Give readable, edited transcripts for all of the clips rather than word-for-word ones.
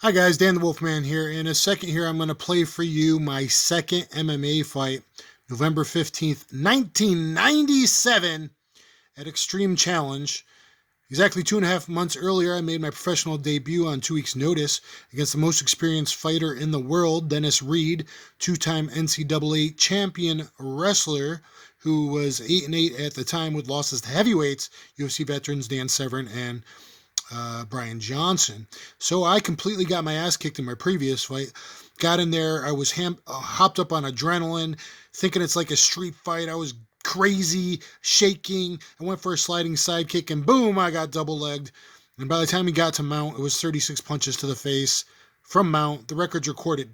Hi guys, Dan the Wolfman here. In a second here, I'm going to play for you my second MMA fight, November 15th, 1997 at Extreme Challenge. Exactly 2.5 months earlier, I made my professional debut on 2 weeks' notice against the most experienced fighter in the world, Dennis Reed, two-time NCAA champion wrestler who was 8-8 at the time with losses to heavyweights, UFC veterans Dan Severn and Brian Johnson. So I completely got my ass kicked in my previous fight. Got in there, I was hopped up on adrenaline, thinking it's like a street fight. I was crazy, shaking. I went for a sliding side kick, and boom, I got double-legged. And by the time he got to mount, it was 36 punches to the face from mount. The record's recorded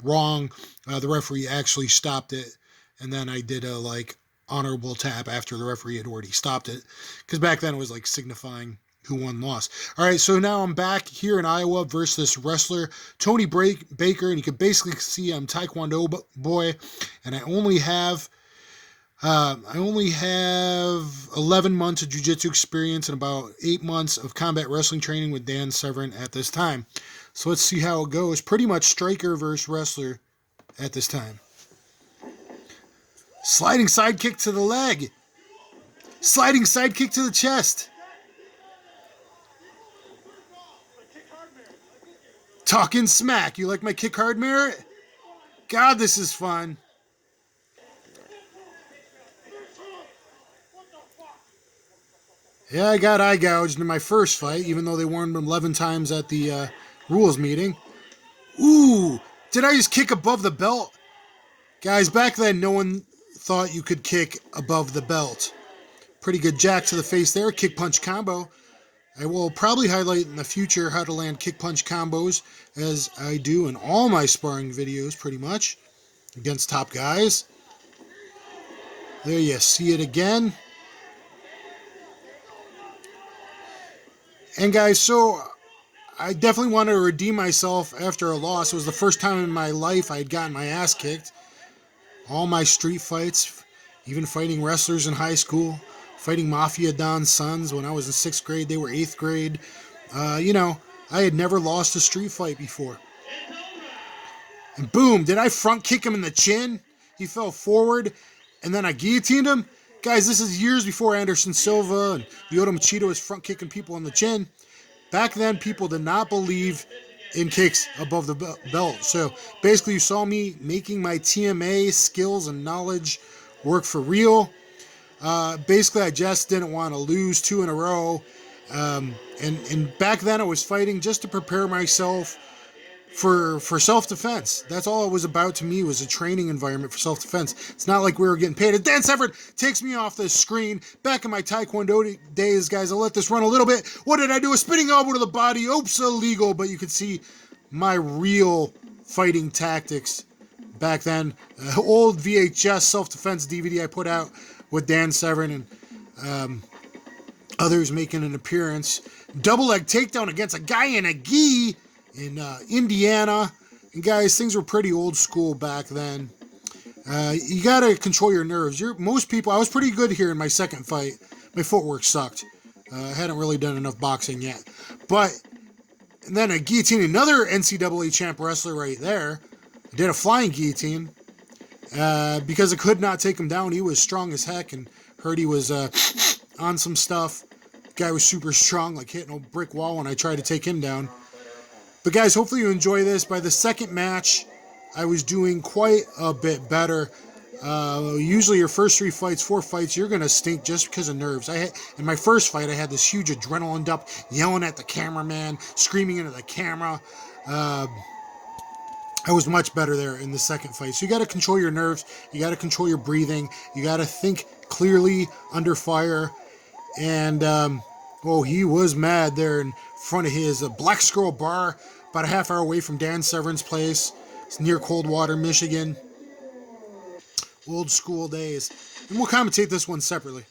wrong. The referee actually stopped it, and then I did a honorable tap after the referee had already stopped it, because back then it was like signifying who won lost. All right, so now I'm back here in Iowa versus this wrestler, Tony Baker, and you can basically see I'm Taekwondo boy, and I only have 11 months of jiu-jitsu experience and about 8 months of combat wrestling training with Dan Severn at this time. So let's see how it goes. Pretty much striker versus wrestler at this time. Sliding side kick to the leg. Sliding side kick to the chest. Talking smack. You like my kick hard merit? God, this is fun. Yeah, I got eye gouged in my first fight, even though they warned him 11 times at the rules meeting. Ooh, did I just kick above the belt? Guys, back then, no one thought you could kick above the belt. Pretty good jack to the face there, kick punch combo. I will probably highlight in the future how to land kick punch combos, as I do in all my sparring videos pretty much, against top guys. There you see it again. And guys, so I definitely wanted to redeem myself after a loss. It was the first time in my life I had gotten my ass kicked. All my street fights, even fighting wrestlers in high school, fighting Mafia Don's sons when I was in 6th grade, they were 8th grade. I had never lost a street fight before. And boom, did I front kick him in the chin? He fell forward, and then I guillotined him. Guys, this is years before Anderson Silva and Lyoto Machida was front kicking people in the chin. Back then, people did not believe in kicks above the belt. So basically, you saw me making my TMA skills and knowledge work for real. Basically, I just didn't want to lose 2 in a row. And back then, I was fighting just to prepare myself for self-defense. That's all it was about to me, was a training environment for self-defense. It's not like we were getting paid. And Dan Severn takes me off the screen. Back in my Taekwondo days, guys, I'll let this run a little bit. What did I do? A spinning elbow to the body. Oops, illegal. But you can see my real fighting tactics back then. Old VHS self-defense DVD I put out with Dan Severn and others making an appearance. Double leg takedown against a guy in a gi in Indiana. And guys, things were pretty old school back then. You got to control your nerves. Most people, I was pretty good here in my second fight. My footwork sucked. I hadn't really done enough boxing yet. And then a guillotine, another NCAA champ wrestler right there. I did a flying guillotine because I could not take him down. He was strong as heck, and heard he was on some stuff. The guy was super strong, like hitting a brick wall when I tried to take him down. But guys, hopefully you enjoy this. By the second match, I was doing quite a bit better. Usually your first 4 fights, you're going to stink just because of nerves. In my first fight, I had this huge adrenaline dump, yelling at the cameraman, screaming into the camera. I was much better there in the second fight. So you got to control your nerves. You got to control your breathing. You got to think clearly under fire. And, he was mad there in front of his Black Squirrel Bar, about a half hour away from Dan Severn's place. It's near Coldwater, Michigan. Old school days. And we'll commentate this one separately.